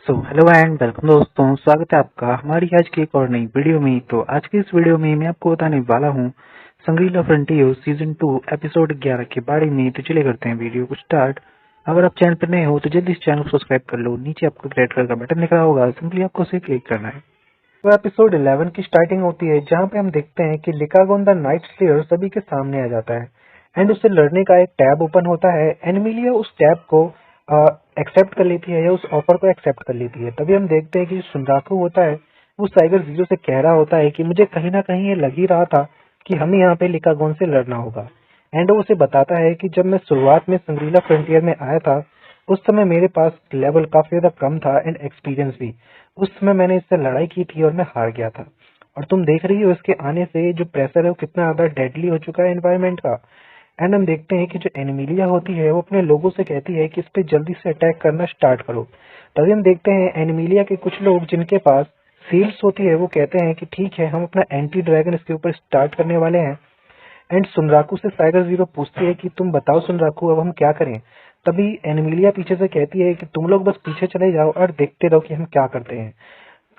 Hello and welcome दोस्तों, स्वागत है आपका हमारी आज की एक और नई वीडियो में। तो आज की इस वीडियो में मैं आपको बताने वाला हूँ संग्रीला फ्रंटियर सीजन 2 एपिसोड 11 के बारे में। तो चलिए करते हैं वीडियो को स्टार्ट। अगर आप चैनल पर नए हो तो जल्दी इस चैनल को सब्सक्राइब कर लो। नीचे आपको रेड कलर का बटन दिख रहा होगा, सिंपली आपको उसे क्लिक करना है। तो एपिसोड 11 की स्टार्टिंग होती है जहाँ पे हम देखते हैं कि लिकागोन द नाइट स्लेयर सभी के सामने आ जाता है एंड उससे लड़ने का एक टैब ओपन होता है। एनिमिलिया उस टैब को एक्सेप्ट कर लेती है या उस ऑफर को एक्सेप्ट कर लेती है। तभी हम देखते हैं कि सुनराकू होता है वो टाइगर जीरो से कह रहा होता है कि मुझे कहीं ना कहीं ये लग ही रहा था कि हमें यहाँ पे लिकागोन से लड़ना होगा। एंड वो उसे बताता है कि जब मैं शुरुआत में संग्रीला फ्रंटियर में आया था उस समय मेरे पास लेवल काफी ज्यादा कम था एंड एक्सपीरियंस भी। उस समय मैंने इससे लड़ाई की थी और मैं हार गया था। और तुम देख रही हो इसके आने से जो प्रेशर है वो कितना ज्यादा डेडली हो चुका है एनवायरनमेंट का। एंड हम देखते हैं कि जो एनिमिलिया होती है वो अपने लोगों से कहती है कि इस पे जल्दी से अटैक करना स्टार्ट करो। तभी हम देखते हैं एनिमिलिया के कुछ लोग जिनके पास सील्स होती है वो कहते हैं कि ठीक है, हम अपना एंटी ड्रैगन इसके ऊपर स्टार्ट करने वाले हैं। एंड सुनराकू से टाइगर जीरो पूछती है कि तुम बताओ सुनराकू, अब हम क्या करें। तभी एनिमिलिया पीछे से कहती है कि तुम लोग बस पीछे चले जाओ और देखते रहो कि हम क्या करते हैं,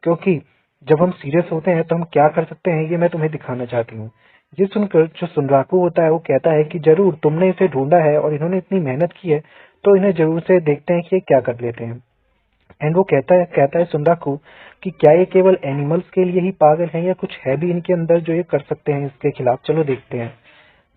क्योंकि जब हम सीरियस होते हैं तो हम क्या कर सकते हैं ये मैं तुम्हें दिखाना चाहती हूँ। ये सुनकर जो सुनराकू होता है वो कहता है कि जरूर, तुमने इसे ढूंढा है और इन्होंने इतनी मेहनत की है तो इन्हें जरूर से देखते हैं कि ये क्या कर लेते हैं। एंड वो कहता है सुनराकू कि क्या ये केवल एनिमल्स के लिए ही पागल हैं या कुछ है भी इनके अंदर जो ये कर सकते हैं इसके खिलाफ, चलो देखते हैं।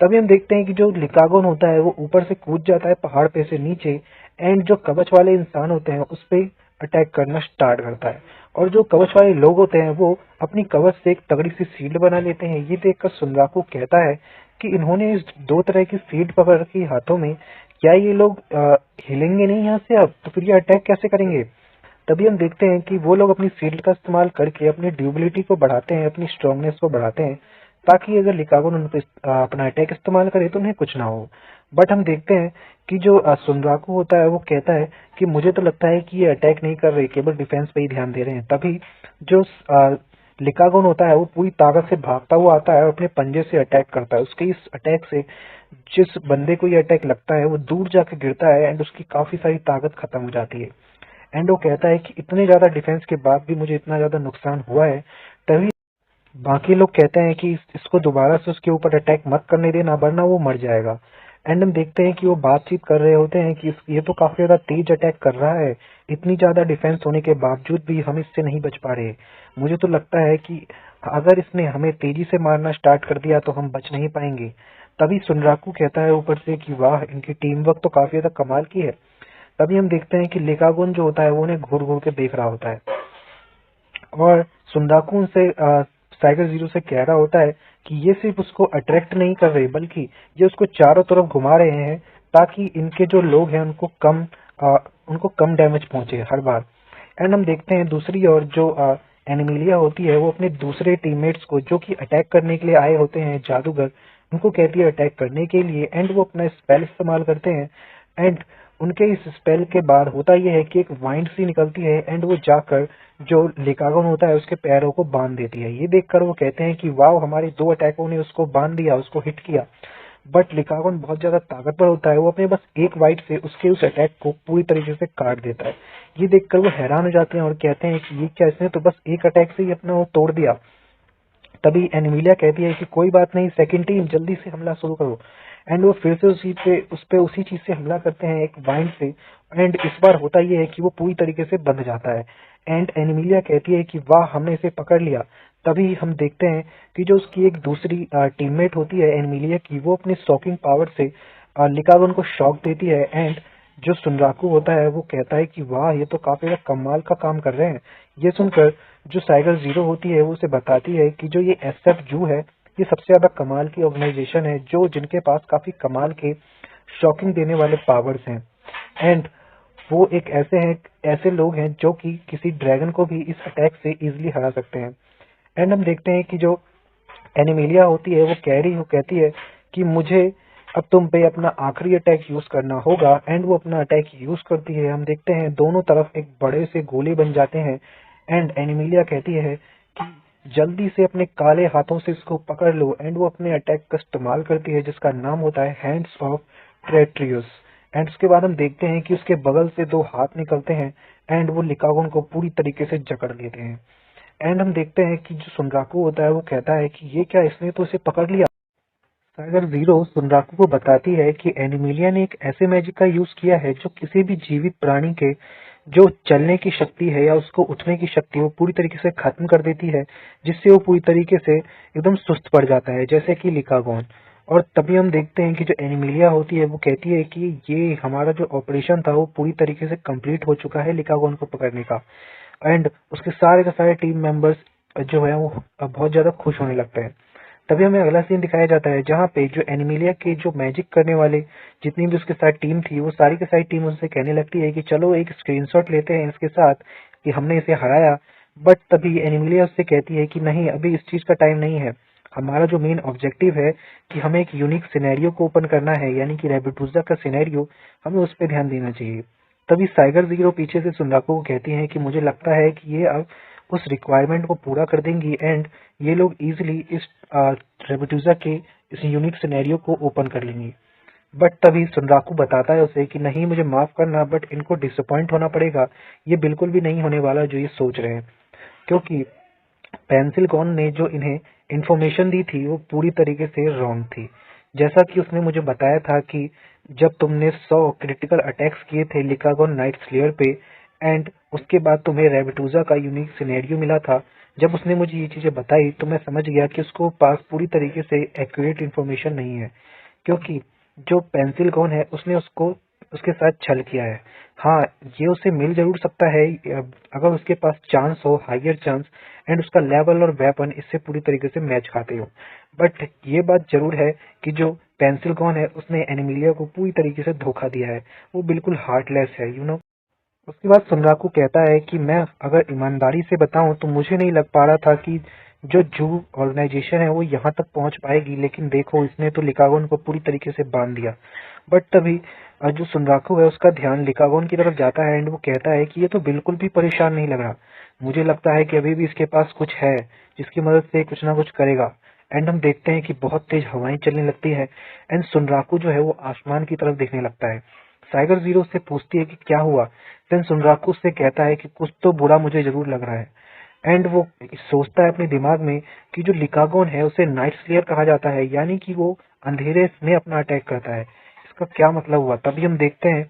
तभी हम देखते हैं कि जो लिकागोन होता है वो ऊपर से कूद जाता है पहाड़ पे से नीचे एंड जो कवच वाले इंसान होते हैं उस पे अटैक करना स्टार्ट करता है। और जो कवच वाले लोग होते हैं वो अपनी कवच से एक तगड़ी सी शील्ड बना लेते हैं। ये देखकर सुनराकू कहता है कि इन्होंने इस दो तरह की शील्ड पकड़ रखी हाथों में, क्या ये लोग हिलेंगे नहीं यहाँ से अब, तो फिर ये अटैक कैसे करेंगे। तभी हम देखते हैं कि वो लोग अपनी शील्ड का इस्तेमाल करके अपनी ड्यूरेबिलिटी को बढ़ाते हैं, अपनी स्ट्रांगनेस को बढ़ाते हैं, ताकि अगर लिकागोन उन पे अपना अटैक इस्तेमाल करे तो उन्हें कुछ ना हो। बट हम देखते हैं कि जो सुनराकू होता है वो कहता है कि मुझे तो लगता है कि ये अटैक नहीं कर रहे, केवल डिफेंस पे ही ध्यान दे रहे हैं। तभी जो लिकागोन होता है वो पूरी ताकत से भागता हुआ आता है और अपने पंजे से अटैक करता है। उसके इस अटैक से जिस बंदे को ये अटैक लगता है वो दूर जाके गिरता है एंड उसकी काफी सारी ताकत खत्म हो जाती है। एंड वो कहता है कि इतने ज्यादा डिफेंस के बाद भी मुझे इतना ज्यादा नुकसान हुआ है। तभी बाकी लोग कहते हैं कि इसको दोबारा से उसके ऊपर अटैक मत करने देना वरना वो मर जाएगा। एंड हम देखते हैं कि वो बातचीत कर रहे होते हैं कि ये तो काफी ज्यादा तेज अटैक कर रहा है, इतनी ज्यादा डिफेंस होने के बावजूद भी हम इससे नहीं बच पा रहे। मुझे तो लगता है कि अगर इसने हमें तेजी से मारना स्टार्ट कर दिया तो हम बच नहीं पाएंगे। तभी सुनराकू कहता है ऊपर से कि वाह, इनकी टीम वर्क तो काफी ज्यादा कमाल की है। तभी हम देखते हैं कि लेकागोन जो होता है वो उन्हें घूर घूर के देख रहा होता है और सुंदाकू से टाइगर जीरो से कह रहा होता है कि ये सिर्फ उसको अट्रैक्ट नहीं कर रहे बल्कि ये उसको चारों तरफ घुमा रहे हैं ताकि इनके जो लोग हैं उनको कम डैमेज पहुंचे हर बार। एंड हम देखते हैं दूसरी ओर जो एनिमिलिया होती है वो अपने दूसरे टीममेट्स को जो कि अटैक करने के लिए आए होते हैं जादूगर, उनको कहती है अटैक करने के लिए एंड वो अपना स्पेल इस्तेमाल करते हैं। एंड उनके इस स्पेल के बाद होता यह है कि एक वाइंड सी निकलती है एंड वो जाकर जो लिकागोन होता है उसके पैरों को बांध देती है। ये देखकर वो कहते हैं कि वाह, हमारे दो अटैकों ने उसको बांध दिया, उसको हिट किया। बट लिकागोन बहुत ज्यादा ताकतवर होता है, वो अपने बस एक वाइट से उसके उस अटैक को पूरी तरीके से काट देता है। ये देखकर वो हैरान हो जाते हैं और कहते हैं कि ये क्या, इसने तो बस एक अटैक से ही अपना वो तोड़ दिया। तभी एनिमिलिया कहती है कि कोई बात नहीं, सेकंड टीम जल्दी से हमला शुरू करो। एंड वो फिर से उसी चीज से हमला करते हैं, एक वाइंड से। एंड इस बार होता ये है कि वो पूरी तरीके से बंध जाता है। एंड एनिमिलिया कहती है कि वाह, हमने इसे पकड़ लिया। तभी हम देखते हैं कि जो उसकी एक दूसरी टीममेट होती है एनिमिलिया की, वो अपने शॉकिंग पावर से लिकागोन को शॉक देती है। एंड जो सुनराकू होता है वो कहता है कि वाह, ये तो काफी ज्यादा कमाल का काम कर रहे हैं। ये सुनकर जो साइगर जीरो होती है वो उसे बताती है कि जो ये एसएफ जू है ये सबसे ज्यादा कमाल की ऑर्गेनाइजेशन है जो जिनके पास काफी कमाल के शॉकिंग देने वाले पावर्स हैं। एंड वो एक ऐसे लोग हैं जो कि किसी ड्रैगन को भी इस अटैक से इजीली हरा सकते हैं। एंड हम देखते हैं कि जो एनिमिलिया होती है वो कहती है कि मुझे अब तुम पे अपना आखिरी अटैक यूज करना होगा। एंड वो अपना अटैक यूज करती है। हम देखते हैं दोनों तरफ एक बड़े से गोले बन जाते हैं। एंड एनिमिलिया कहती है कि जल्दी से अपने काले हाथों से इसको पकड़ लो। एंड वो अपने अटैक का इस्तेमाल करती है जिसका नाम होता है हैंड्स ऑफ ट्रेट्रियस। एंड उसके बाद हम देखते हैं कि उसके बगल से दो हाथ निकलते हैं एंड वो लिकागोन को पूरी तरीके से जकड़ लेते हैं। एंड हम देखते हैं कि जो सुनराकू होता है वो कहता है कि ये क्या, इसने तो इसे पकड़ लिया। साइगर जीरो सुनराकू को बताती है कि एनिमिलिया ने एक ऐसे मैजिक का यूज किया है जो किसी भी जीवित प्राणी के जो चलने की शक्ति है या उसको उठने की शक्ति वो पूरी तरीके से खत्म कर देती है, जिससे वो पूरी तरीके से एकदम सुस्त पड़ जाता है, जैसे कि लिकागोन। और तभी हम देखते हैं कि जो एनिमिलिया होती है वो कहती है कि ये हमारा जो ऑपरेशन था वो पूरी तरीके से कंप्लीट हो चुका है लिकागोन को पकड़ने का। एंड उसके सारे के सारे टीम मेंबर्स जो है वो बहुत ज्यादा खुश होने लगते हैं। तभी हमें अगला सीन दिखाया जाता है जहाँ पे जो एनिमिलिया के जो मैजिक करने वाले जितनी भी उसके साथ टीम थी वो सारी की सारी टीम उससे कहने लगती है कि चलो एक स्क्रीनशॉट लेते हैं इसके साथ कि हमने इसे हराया। बट तभी एनिमिलिया उससे कहती है कि नहीं, अभी इस चीज का टाइम नहीं है। हमारा जो मेन ऑब्जेक्टिव है कि हमें एक यूनिक सिनेरियो को ओपन करना है, यानी कि रेबिटूजा का सिनेरियो, हमें उस पर ध्यान देना चाहिए। तभी साइगर जीरो पीछे से सुनराको को कहती है कि मुझे लगता है कि ये अब उस रिक्वायरमेंट को पूरा कर देंगी एंड ये लोग इजीली इस रेबिटूजा के इस यूनिक सिनेरियो को ओपन कर लेंगी। बट तभी सुनराकू बताता है उसे कि नहीं, मुझे माफ करना बट इनको डिसअपॉइंट होना पड़ेगा, ये बिल्कुल भी नहीं होने वाला जो ये सोच रहे हैं, क्योंकि पेंसिल कॉन ने जो इन्हें इंफॉर्मेशन दी थी वो पूरी तरीके से रॉन्ग थी। जैसा कि उसने मुझे बताया था कि जब तुमने 100 क्रिटिकल अटैक्स किए थे लिकागोन नाइट स्लेयर पे एंड उसके बाद तुम्हें रेबिटूजा का यूनिक सिनेरियो मिला था, जब उसने मुझे ये चीजें बताई तो मैं समझ गया कि उसको पास पूरी तरीके से एक्यूरेट इन्फॉर्मेशन नहीं है, क्योंकि जो पेंसिल कौन है उसने उसको उसके साथ छल किया है। हाँ, ये उसे मिल जरूर सकता है अगर उसके पास चांस हो, हायर चांस, एंड उसका लेवल और वेपन इससे पूरी तरीके से मैच खाते हो। बट ये बात जरूर है कि जो पेंसिल कौन है उसने एनिमिलिया को पूरी तरीके से धोखा दिया है, वो बिल्कुल हार्टलेस है, यू नो। उसके बाद सुनराकू कहता है कि मैं अगर ईमानदारी से बताऊं तो मुझे नहीं लग पा रहा था कि जो जू ऑर्गेनाइजेशन है वो यहाँ तक पहुंच पाएगी, लेकिन देखो इसने तो लिकागोन को पूरी तरीके से बांध दिया। बट तभी जो सुनराकू है उसका ध्यान लिकागोन की तरफ जाता है एंड वो कहता है कि ये तो बिल्कुल भी परेशान नहीं लग रहा, मुझे लगता है कि अभी भी इसके पास कुछ है जिसकी मदद से कुछ ना कुछ करेगा। एंड हम देखते हैं कि बहुत तेज हवाएं चलने लगती है एंड सुनराकू जो है वो आसमान की तरफ देखने लगता है। साइगर जीरो से पूछती है कि क्या हुआ। देन सुनराकू से कहता है कि कुछ तो बुरा मुझे जरूर लग रहा है। एंड वो सोचता है अपने दिमाग में कि जो लिकागोन है उसे नाइट स्लेयर कहा जाता है, यानी कि वो अंधेरे में अपना अटैक करता है। इसका क्या मतलब हुआ। तभी हम देखते हैं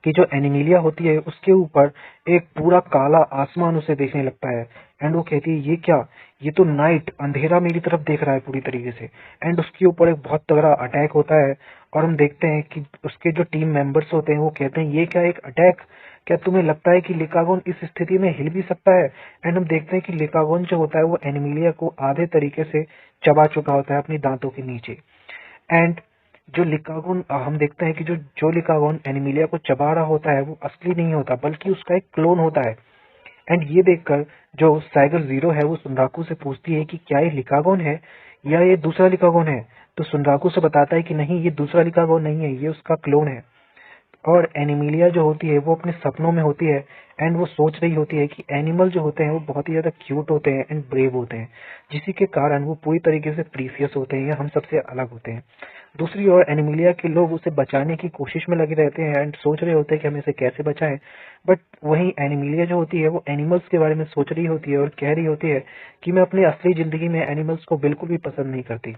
कि जो एनिमिलिया होती है उसके ऊपर एक पूरा काला आसमान उसे देखने लगता है एंड वो कहती है ये क्या, ये तो नाइट अंधेरा मेरी तरफ देख रहा है पूरी तरीके से। एंड उसके ऊपर एक बहुत तगड़ा अटैक होता है और हम देखते हैं कि उसके जो टीम मेंबर्स होते हैं वो कहते हैं ये क्या, एक अटैक, क्या तुम्हें लगता है कि लिकागोन इस स्थिति में हिल भी सकता है। एंड हम देखते हैं कि लिकागोन जो होता है वो एनिमिलिया को आधे तरीके से चबा चुका होता है अपनी दांतों के नीचे। एंड जो लिकागोन हम देखते हैं कि जो जो लिकागोन एनिमिलिया को चबा रहा होता है वो असली नहीं होता बल्कि उसका एक क्लोन होता है। एंड ये देखकर जो साइगर जीरो है वो सुनराकू से पूछती है कि क्या ये लिकागोन है या ये दूसरा लिकागोन है। तो सुनराकू से बताता है कि नहीं, ये दूसरा लिकागोन नहीं है, ये उसका क्लोन है। और एनिमिलिया जो होती है वो अपने सपनों में होती है एंड वो सोच रही होती है कि एनिमल जो होते हैं वो बहुत ही ज्यादा क्यूट होते हैं एंड ब्रेव होते हैं, जिसी के कारण वो पूरी तरीके से प्रीसियस होते हैं या हम सबसे अलग होते हैं। दूसरी ओर एनिमिलिया के लोग उसे बचाने की कोशिश में लगे रहते हैं एंड सोच रहे होते हैं कि हम इसे कैसे बचाएं। बट वहीं एनिमिलिया जो होती है वो एनिमल्स के बारे में सोच रही होती है और कह रही होती है कि मैं अपनी असली जिंदगी में एनिमल्स को बिल्कुल भी पसंद नहीं करती।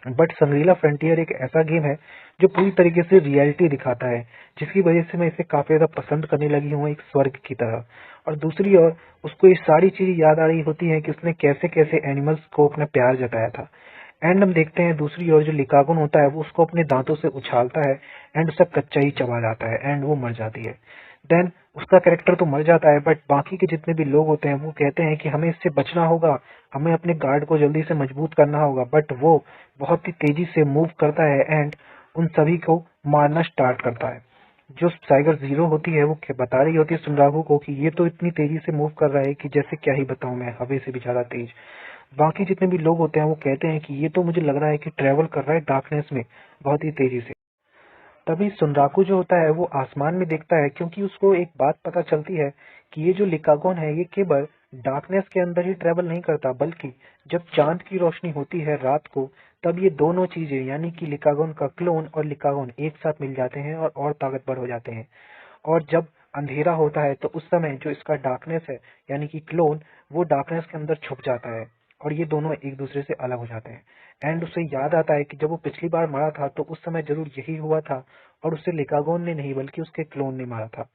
बट संग्रीला फ्रंटियर एक ऐसा गेम है जो पूरी तरीके से रियलिटी दिखाता है, जिसकी वजह से मैं इसे काफी ज्यादा पसंद करने लगी हूँ, एक स्वर्ग की तरह। और दूसरी ओर उसको ये सारी चीजें याद आ रही होती है कि उसने कैसे कैसे एनिमल्स को अपना प्यार जताया था। एंड हम देखते हैं दूसरी ओर जो लिकागोन होता है वो उसको अपने दांतों से उछालता है एंड उसका कच्चा ही चबा जाता है एंड वो मर जाती है। देन उसका कैरेक्टर तो मर जाता है बट बाकी के जितने भी लोग होते हैं वो कहते हैं कि हमें इससे बचना होगा, हमें अपने गार्ड को जल्दी से मजबूत करना होगा। बट वो बहुत ही तेजी से मूव करता है एंड उन सभी को मारना स्टार्ट करता है। जो साइगर जीरो होती है वो बता रही होती है सुनरागू को कि ये तो इतनी तेजी से मूव कर रहा है कि जैसे क्या ही बताऊं मैं, हवा से भी ज्यादा तेज। बाकी जितने भी लोग होते हैं वो कहते हैं कि ये तो मुझे लग रहा है कि ट्रेवल कर रहा है डार्कनेस में बहुत ही तेजी से। तभी सुनराकू जो होता है वो आसमान में देखता है, क्योंकि उसको एक बात पता चलती है कि ये जो लिकागोन है ये केवल डार्कनेस के अंदर ही ट्रेवल नहीं करता, बल्कि जब चांद की रोशनी होती है रात को तब ये दोनों चीजें यानी कि लिकागोन का क्लोन और लिकागोन एक साथ मिल जाते हैं और ताकतवर हो जाते हैं। और जब अंधेरा होता है तो उस समय जो इसका डार्कनेस है यानी कि क्लोन, वो डार्कनेस के अंदर छुप जाता है और ये दोनों एक दूसरे से अलग हो जाते हैं। एंड उसे याद आता है कि जब वो पिछली बार मरा था तो उस समय जरूर यही हुआ था और उसे लिकागोन ने नहीं बल्कि उसके क्लोन ने मारा था।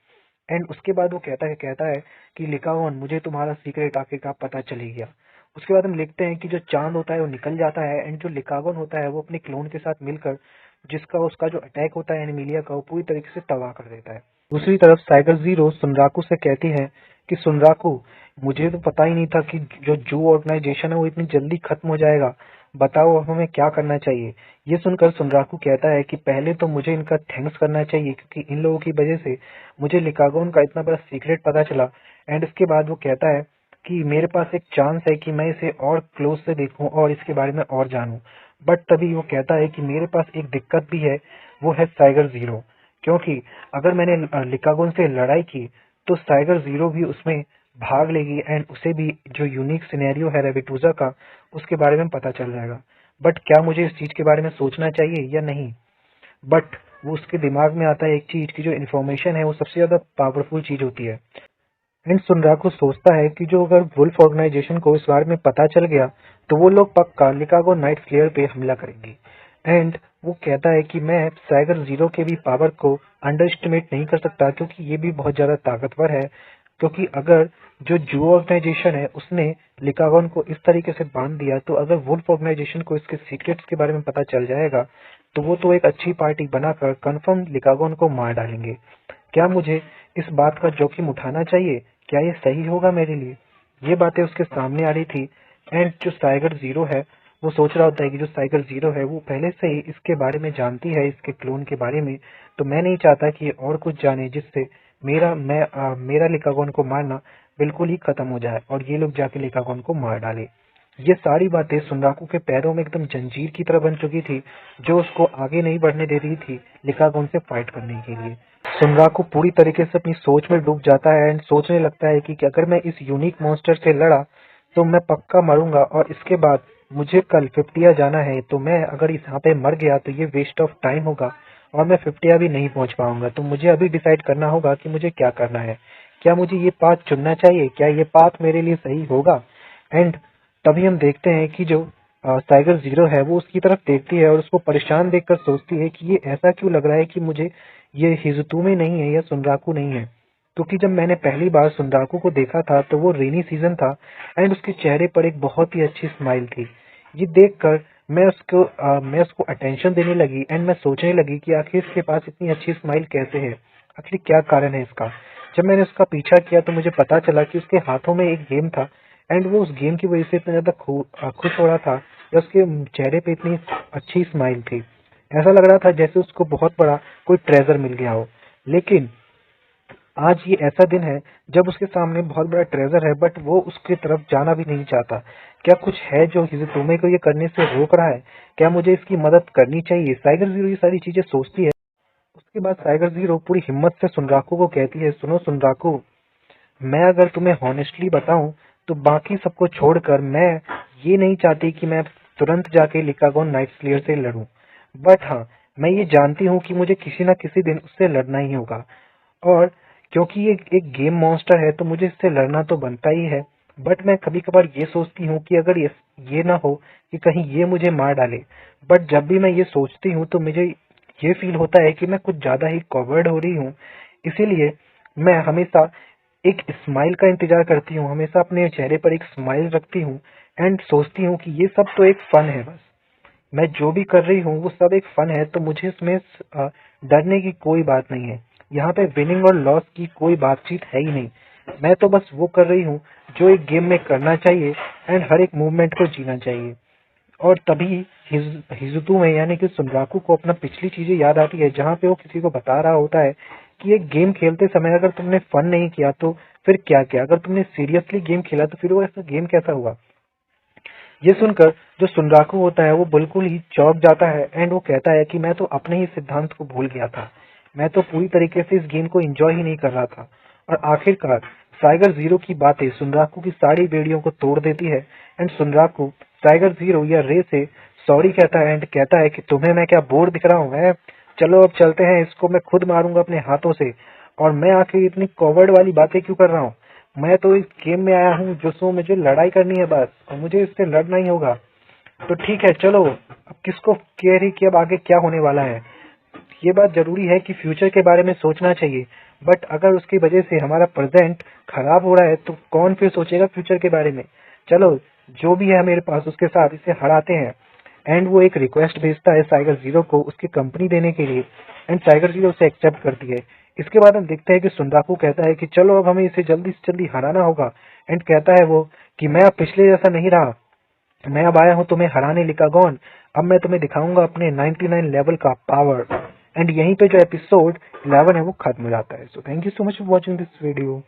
एंड उसके बाद वो कहता है कि लिकागोन, मुझे तुम्हारा सीक्रेट आखिरकार पता चल ही गया। उसके बाद हम लिखते हैं कि जो चांद होता है वो निकल जाता है एंड जो लिकागोन होता है वो अपने क्लोन के साथ मिलकर जिसका उसका जो अटैक होता है एनिमिलिया का, वो पूरी तरीके से तबाह कर देता है। दूसरी तरफ साइगर जीरो सुनराकू से कहती है कि सुनराकू, मुझे तो पता ही नहीं था कि जो जू ऑर्गेनाइजेशन है वो इतनी जल्दी खत्म हो जाएगा। बताओ अब हमें क्या करना चाहिए। ये सुनकर सुनराकू कहता है कि पहले तो मुझे इनका थैंक्स करना चाहिए क्योंकि इन लोगों की वजह से मुझे लिकागोन का इतना बड़ा सीक्रेट पता चला। एंड इसके बाद वो कहता है कि मेरे पास एक चांस है कि मैं इसे और क्लोज से देखूं और इसके बारे में और जानूं। बट तभी वो कहता है कि मेरे पास एक दिक्कत भी है, वो है साइगर जीरो। क्योंकि अगर मैंने लिकागोन से लड़ाई की तो साइगर जीरो भी उसमें भाग लेगी एंड उसे भी जो यूनिक सिनेरियो है रेबिटूजा का, उसके बारे में पता चल जाएगा। बट क्या मुझे इस चीज के बारे में सोचना चाहिए या नहीं? बट वो उसके दिमाग में आता है एक चीज की जो इन्फॉर्मेशन है वो सबसे ज्यादा पावरफुल चीज होती है। एंड सुनराकू सोचता है कि जो अगर वुल्फ ऑर्गेनाइजेशन को इस बारे में पता चल गया तो वो लोग पक्का लिकागो नाइट फ्लेयर पे हमला करेंगे। एंड वो कहता है कि मैं साइगर जीरो के भी पावर को अंडर एस्टिमेट नहीं कर सकता क्योंकि ये भी बहुत ज्यादा ताकतवर है। क्योंकि अगर जो जू ऑर्गेनाइजेशन है उसने लिकागोन को इस तरीके से बांध दिया तो अगर वुल्फ ऑर्गेनाइजेशन को इसके सीक्रेट्स के बारे में पता चल जाएगा तो वो तो एक अच्छी पार्टी बनाकर कंफर्म लिकागोन को मार डालेंगे। क्या मुझे इस बात का जोखिम उठाना चाहिए? क्या ये सही होगा मेरे लिए? ये बातें उसके सामने आ रही थी। एंड जो टाइगर जीरो है वो सोच रहा होता है कि जो टाइगर जीरो है वो पहले से ही इसके बारे में जानती है, इसके क्लोन के बारे में। तो मैं नहीं चाहता कि ये और कुछ जाने जिससे मेरा लिकागोन को मारना बिल्कुल ही खत्म हो जाए और ये लोग जाके लिकागोन को मार डाले। ये सारी बातें सुनराकू के पैरों में एकदम जंजीर की तरह बन चुकी थी जो उसको आगे नहीं बढ़ने दे रही थी लिकागोन से फाइट करने के लिए। सुनराकू पूरी तरीके से अपनी सोच में डूब जाता है एंड सोचने लगता है कि अगर मैं इस यूनिक मॉन्स्टर से लड़ा तो मैं पक्का मरूंगा और इसके बाद मुझे कल फिफ्टिया जाना है। तो मैं अगर यहाँ पे मर गया तो ये वेस्ट ऑफ टाइम होगा और मैं फिफ्टिया भी नहीं पहुंच पाऊंगा। तो मुझे अभी डिसाइड करना होगा कि मुझे क्या करना है। क्या मुझे ये पाथ चुनना चाहिए? क्या ये पाथ मेरे लिए सही होगा? एंड तभी हम देखते हैं कि जो टाइगर जीरो है वो उसकी तरफ देखती है और उसको परेशान देखकर सोचती है कि ये ऐसा क्यों लग रहा है कि मुझे ये हिजुतुमे नहीं है या सुनराकू नहीं है। क्योंकि जब मैंने पहली बार सुनराकू को देखा था तो वो रेनी सीजन था एंड उसके चेहरे पर एक बहुत ही अच्छी स्माइल थी। ये देखकर मैं उसको अटेंशन देने लगी एंड मैं सोचने लगी कि आखिर इसके पास इतनी अच्छी स्माइल कैसे है, आखिर क्या कारण है इसका। जब मैंने उसका पीछा किया तो मुझे पता चला कि उसके हाथों में एक गेम था एंड वो उस गेम की वजह से इतना ज्यादा खुश हो रहा था या उसके चेहरे पे इतनी अच्छी स्माइल थी। ऐसा लग रहा था जैसे उसको बहुत बड़ा कोई ट्रेजर मिल गया हो। लेकिन आज ये ऐसा दिन है जब उसके सामने बहुत बड़ा ट्रेजर है बट वो उसकी तरफ जाना भी नहीं चाहता। क्या कुछ है जो हिजुतोमे को ये करने से रोक रहा है? क्या मुझे इसकी मदद करनी चाहिए? टाइगर जीरो ये सारी चीजें सोचती है। उसके बाद टाइगर जीरो पूरी हिम्मत से सुनराकू को कहती है, सुनो सुनराकू, मैं अगर तुम्हें हॉनेस्टली बताऊं तो बाकी सबको छोड़कर मैं ये नहीं चाहती कि मैं तुरंत जाके लिकागोन नाइट स्लेयर से लड़ूं। बट हाँ, मैं ये जानती हूँ कि मुझे किसी न किसी दिन उससे लड़ना ही होगा। और क्योंकि ये एक गेम मॉन्स्टर है तो मुझे इससे लड़ना तो बनता ही है। बट मैं कभी कभार ये सोचती हूँ कि अगर ये ना हो कि कहीं ये मुझे मार डाले। बट जब भी मैं ये सोचती हूँ तो मुझे ये फील होता है कि मैं कुछ ज्यादा ही कॉवर्ड हो रही हूँ। इसीलिए मैं हमेशा एक स्माइल का इंतजार करती हूँ, हमेशा अपने चेहरे पर एक स्माइल रखती हूँ एंड सोचती हूँ कि ये सब तो एक फन है बस। मैं जो भी कर रही हूँ वो सब एक फन है तो मुझे इसमें डरने की कोई बात नहीं है। यहाँ पे विनिंग और लॉस की कोई बातचीत है ही नहीं। मैं तो बस वो कर रही हूँ जो एक गेम में करना चाहिए एंड हर एक मूवमेंट को जीना चाहिए। और तभी हिजुतु में यानी कि सुनराकू को अपना पिछली चीजें याद आती है जहाँ पे वो किसी को बता रहा होता है कि एक गेम खेलते समय अगर तुमने फन नहीं किया तो फिर क्या किया, अगर तुमने सीरियसली गेम खेला तो फिर वो ऐसा गेम कैसा हुआ। ये सुनकर जो सुनराकू होता है वो बिल्कुल ही चौंक जाता है एंड वो कहता है कि मैं तो अपने ही सिद्धांत को भूल गया था, मैं तो पूरी तरीके से इस गेम को एंजॉय ही नहीं कर रहा था। और आखिरकार टाइगर जीरो की बातें सुनराकू की सारी बेड़ियों को तोड़ देती है एंड सुनराकू टाइगर जीरो या रे से सॉरी कहता है एंड कहता है कि तुम्हें मैं क्या बोर दिख रहा हूँ है? चलो अब चलते हैं, इसको मैं खुद मारूंगा अपने हाथों से। और मैं आखिर इतनी कॉवर्ड वाली बातें क्यों कर रहा हूँ? मैं तो इस गेम में आया हूँ जिसमें मुझे लड़ाई करनी है बस, और मुझे इससे लड़ना ही होगा। तो ठीक है चलो, अब किसको केयर ही कि अब आगे क्या होने वाला है। ये बात जरूरी है कि फ्यूचर के बारे में सोचना चाहिए, बट अगर उसकी वजह से हमारा प्रेजेंट खराब हो रहा है तो कौन फिर सोचेगा फ्यूचर के बारे में। चलो, जो भी है मेरे पास उसके साथ इसे हराते हैं। एंड वो एक रिक्वेस्ट भेजता है टाइगर जीरो को उसकी कंपनी देने के लिए, एंड टाइगर जीरो उसे एक्सेप्ट करती है। इसके बाद हम देखते हैं कि सुंदाकू कहता है कि चलो अब हमें इसे जल्दी से जल्दी हराना होगा। एंड कहता है वो कि मैं अब पिछले जैसा नहीं रहा, मैं अब आया हूँ तुम्हें हराने लिकागोन। अब मैं तुम्हें दिखाऊंगा अपने 99 लेवल का पावर। एंड यहीं पे जो एपिसोड 11 है वो खत्म हो जाता है। So thank you so much for watching this video.